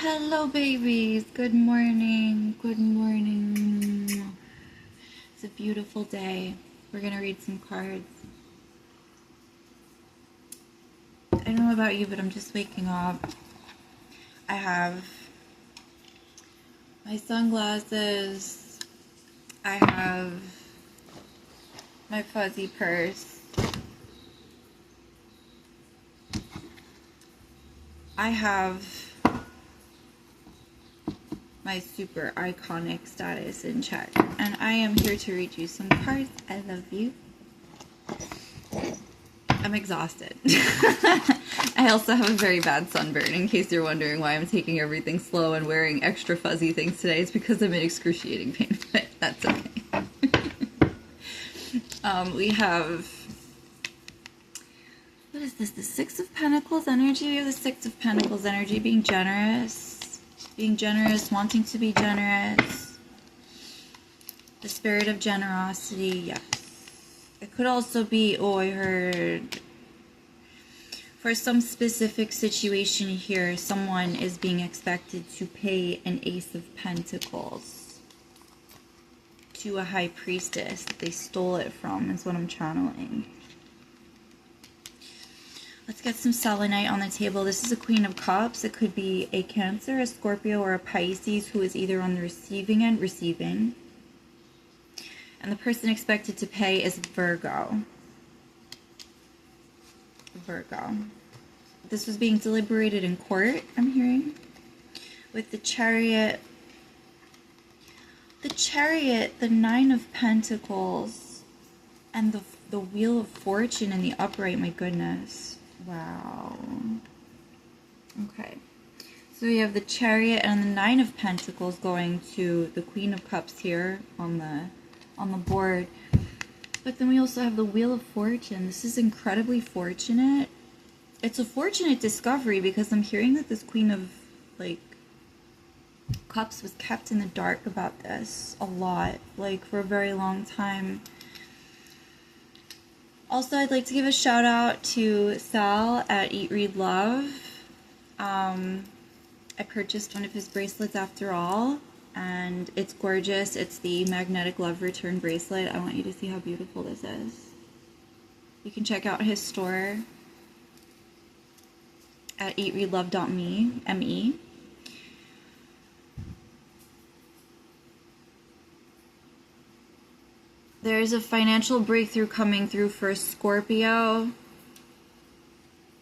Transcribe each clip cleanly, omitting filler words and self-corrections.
Hello, babies. Good morning. Good morning. It's a beautiful day. We're going to read some cards. I don't know about you, but I'm just waking up. I have my sunglasses. I have my fuzzy purse. I have my super iconic status in check, and I am here to read you some cards. I love you. I'm exhausted. I also have a very bad sunburn, in case you're wondering why I'm taking everything slow and wearing extra fuzzy things today. It's because I'm in excruciating pain, but that's okay. We have, what is this, the Six of Pentacles energy? We have the Six of Pentacles energy, being generous, wanting to be generous. The spirit of generosity, yes. It could also be, oh, I heard, for some specific situation here, someone is being expected to pay an Ace of Pentacles to a high priestess that they stole it from, is what I'm channeling. Let's get some selenite on the table. This is a Queen of Cups. It could be a Cancer, a Scorpio, or a Pisces who is either on the receiving end, receiving. And the person expected to pay is Virgo. Virgo. This was being deliberated in court, I'm hearing. With the Chariot. The Chariot, the Nine of Pentacles, and the Wheel of Fortune in the upright. My goodness. Wow. Okay. So we have the Chariot and the Nine of Pentacles going to the Queen of Cups here on the board. But then we also have the Wheel of Fortune. This is incredibly fortunate. It's a fortunate discovery because I'm hearing that this Queen of Cups was kept in the dark about this a lot, for a very long time. Also, I'd like to give a shout out to Sal at Eat, Read, Love. I purchased one of his bracelets after all, and it's gorgeous. It's the Magnetic Love Return bracelet. I want you to see how beautiful this is. You can check out his store at eatreadlove.me, M-E. There's a financial breakthrough coming through for Scorpio.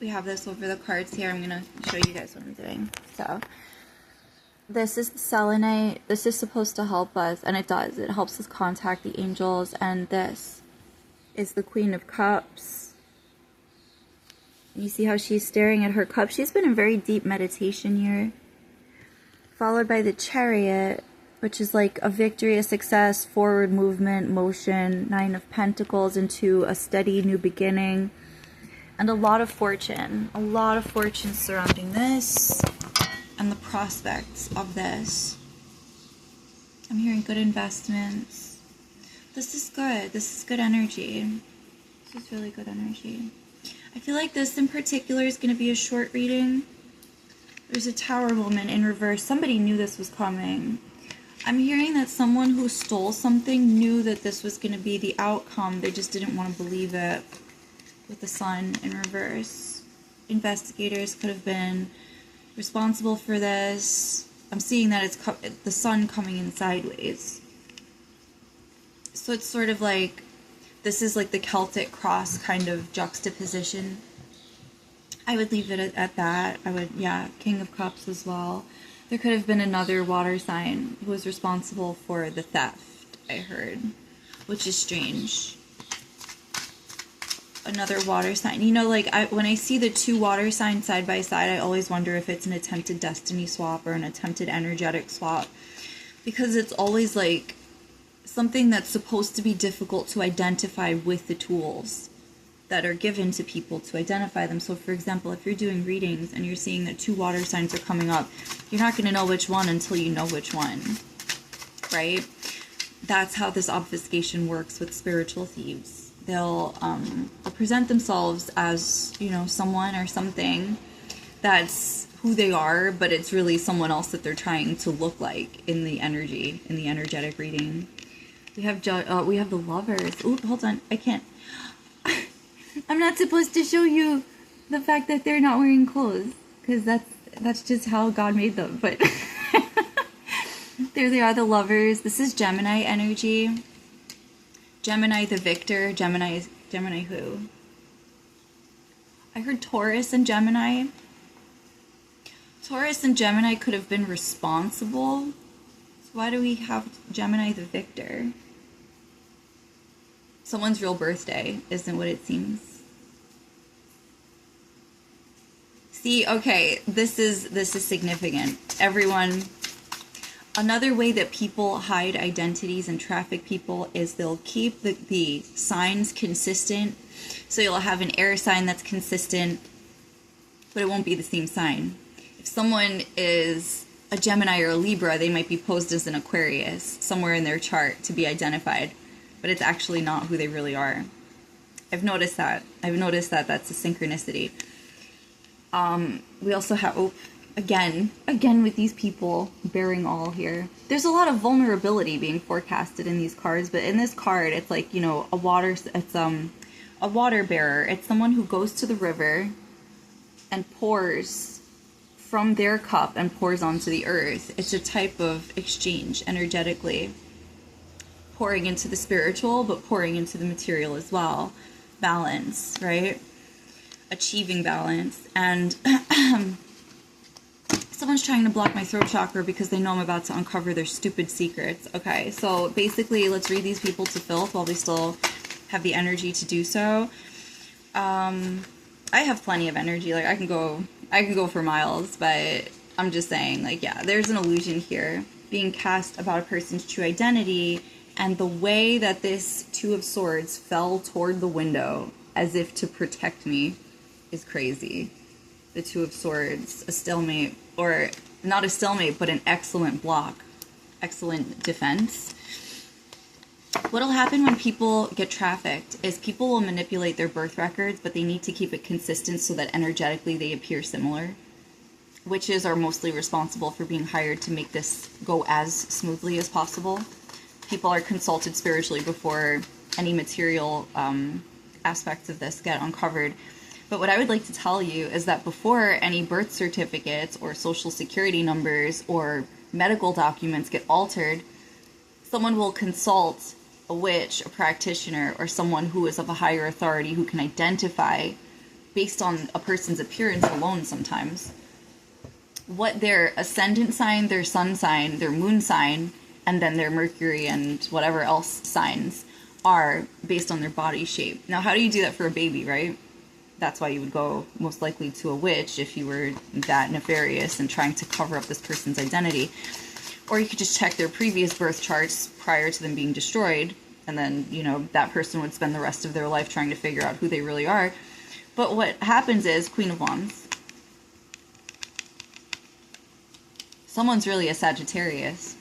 We have this over the cards here. I'm going to show you guys what I'm doing. So, this is the selenite. This is supposed to help us, and it does. It helps us contact the angels. And this is the Queen of Cups. You see how she's staring at her cup? She's been in very deep meditation here. Followed by the Chariot, which is like a victory, a success, forward movement, motion, Nine of Pentacles into a steady new beginning, and a lot of fortune surrounding this and the prospects of this. I'm hearing good investments. This is good. This is good energy. This is really good energy. I feel like this in particular is going to be a short reading. There's a Tower woman in reverse. Somebody knew this was coming. I'm hearing that someone who stole something knew that this was going to be the outcome. They just didn't want to believe it. With the Sun in reverse. Investigators could have been responsible for this. I'm seeing that it's the Sun coming in sideways. So it's sort of like, this is like the Celtic cross kind of juxtaposition. I would leave it at that. I would, yeah, King of Cups as well. There could have been another water sign who was responsible for the theft, I heard, which is strange. Another water sign. You know, when I see the two water signs side by side, I always wonder if it's an attempted destiny swap or an attempted energetic swap. Because it's always like something that's supposed to be difficult to identify with the tools that are given to people to identify them. So for example, if you're doing readings and you're seeing that two water signs are coming up, you're not going to know which one until you know which one, right? That's how this obfuscation works with spiritual thieves. They'll present themselves as, you know, someone or something that's who they are, but it's really someone else that they're trying to look like in the energy, in the energetic reading. We have the Lovers. Ooh, hold on, I can't. I'm not supposed to show you the fact that they're not wearing clothes, because that's just how God made them. But there they are, the Lovers. This is Gemini energy. Gemini the victor. Gemini who? I heard Taurus and Gemini. Taurus and Gemini could have been responsible. So why do we have Gemini the victor? Someone's real birthday isn't what it seems. See, okay, this is significant. Everyone, another way that people hide identities and traffic people is they'll keep the signs consistent. So you'll have an air sign that's consistent, but it won't be the same sign. If someone is a Gemini or a Libra, they might be posed as an Aquarius somewhere in their chart to be identified, but it's actually not who they really are. I've noticed that. That's a synchronicity. We also have, again with these people bearing all here. There's a lot of vulnerability being forecasted in these cards, but in this card, it's like, a water bearer. It's someone who goes to the river and pours from their cup and pours onto the earth. It's a type of exchange energetically. Pouring into the spiritual, but pouring into the material as well. Balance, right? Achieving balance. And someone's trying to block my throat chakra because they know I'm about to uncover their stupid secrets. Okay, so basically, let's read these people to filth while we still have the energy to do so. I have plenty of energy. Like, I can go for miles, but I'm just saying, like, yeah, there's an illusion here being cast about a person's true identity, and the way that this Two of Swords fell toward the window as if to protect me is crazy. The Two of Swords, a stalemate, or not a stalemate, but an excellent block, excellent defense. What'll happen when people get trafficked is people will manipulate their birth records, but they need to keep it consistent so that energetically they appear similar. Witches are mostly responsible for being hired to make this go as smoothly as possible. People are consulted spiritually before any material aspects of this get uncovered. But what I would like to tell you is that before any birth certificates or social security numbers or medical documents get altered, someone will consult a witch, a practitioner, or someone who is of a higher authority who can identify, based on a person's appearance alone sometimes, what their ascendant sign, their sun sign, their moon sign, and then their Mercury and whatever else signs are based on their body shape. Now, how do you do that for a baby, right? That's why you would go most likely to a witch if you were that nefarious and trying to cover up this person's identity. Or you could just check their previous birth charts prior to them being destroyed, and then, that person would spend the rest of their life trying to figure out who they really are. But what happens is, Queen of Wands, someone's really a Sagittarius.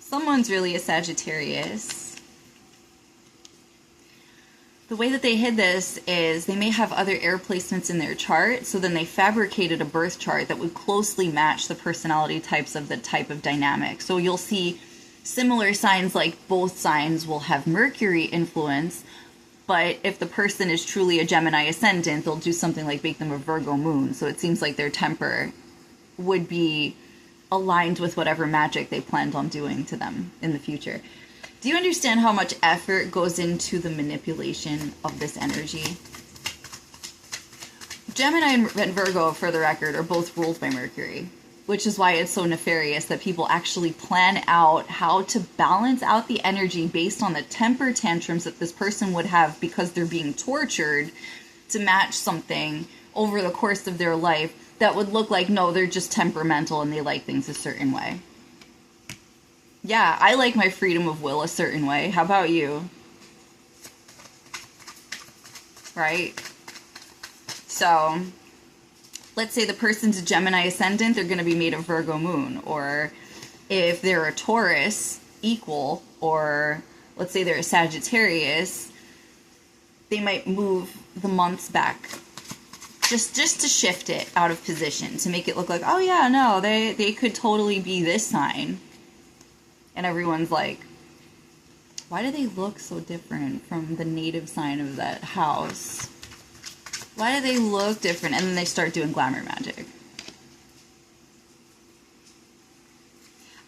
Someone's really a Sagittarius. The way that they hid this is they may have other air placements in their chart, so then they fabricated a birth chart that would closely match the personality types of the type of dynamic. So you'll see similar signs, like both signs will have Mercury influence, but if the person is truly a Gemini ascendant, they'll do something like make them a Virgo moon. So it seems like their temper would be aligned with whatever magic they planned on doing to them in the future. Do you understand how much effort goes into the manipulation of this energy? Gemini and Virgo, for the record, are both ruled by Mercury, which is why it's so nefarious that people actually plan out how to balance out the energy based on the temper tantrums that this person would have because they're being tortured to match something over the course of their life that would look like, no, they're just temperamental and they like things a certain way. Yeah, I like my freedom of will a certain way. How about you? Right? So, let's say the person's a Gemini ascendant, they're going to be made of Virgo moon. Or if they're a Taurus equal, or let's say they're a Sagittarius, they might move the months back just to shift it out of position, to make it look like, oh yeah, no, they could totally be this sign. And everyone's like, why do they look so different from the native sign of that house? Why do they look different? And then they start doing glamour magic.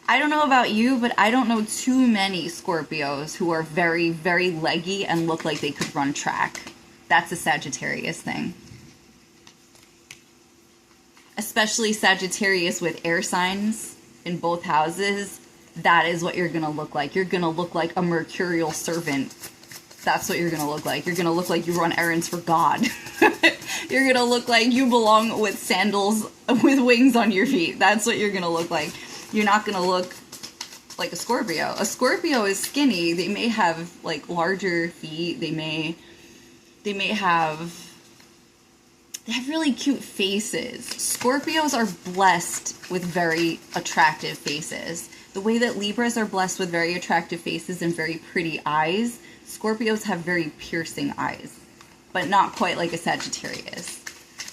I don't know about you, but I don't know too many Scorpios who are very, very leggy and look like they could run track. That's a Sagittarius thing. Especially Sagittarius with air signs in both houses. That is what you're going to look like. You're going to look like a mercurial servant. That's what you're going to look like. You're going to look like you run errands for God. You're going to look like you belong with sandals with wings on your feet. That's what you're going to look like. You're not going to look like a Scorpio. A Scorpio is skinny. They may have like larger feet. They have really cute faces. Scorpios are blessed with very attractive faces. The way that Libras are blessed with very attractive faces and very pretty eyes, Scorpios have very piercing eyes, but not quite like a Sagittarius.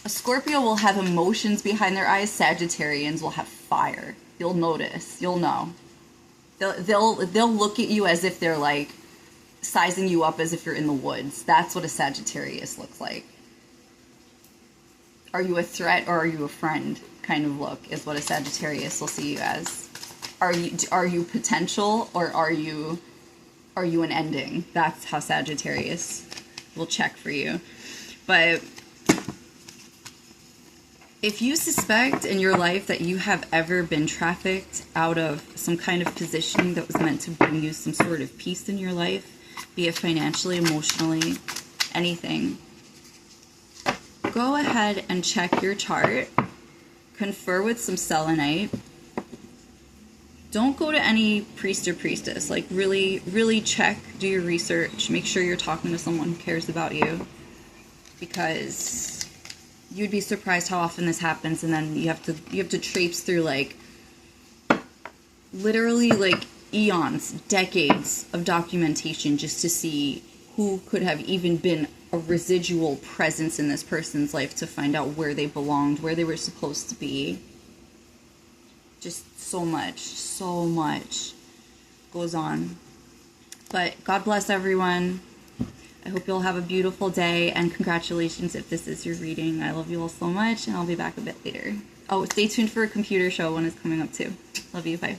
A Scorpio will have emotions behind their eyes. Sagittarians will have fire. You'll notice. You'll know. They'll look at you as if they're like sizing you up as if you're in the woods. That's what a Sagittarius looks like. Are you a threat or are you a friend kind of look is what a Sagittarius will see you as. Are you potential or are you an ending? That's how Sagittarius will check for you. But if you suspect in your life that you have ever been trafficked out of some kind of positioning that was meant to bring you some sort of peace in your life, be it financially, emotionally, anything, go ahead and check your chart, confer with some selenite. Don't go to any priest or priestess. Like really, really check, do your research, make sure you're talking to someone who cares about you, because you'd be surprised how often this happens, and then you have to traipse through like literally like eons, decades of documentation just to see who could have even been a residual presence in this person's life, to find out where they belonged, where they were supposed to be. Just so much goes on. But God bless everyone. I hope you'll have a beautiful day, and congratulations if this is your reading. I love you all so much, and I'll be back a bit later. Oh, stay tuned for a computer show when it's coming up too. Love you, bye.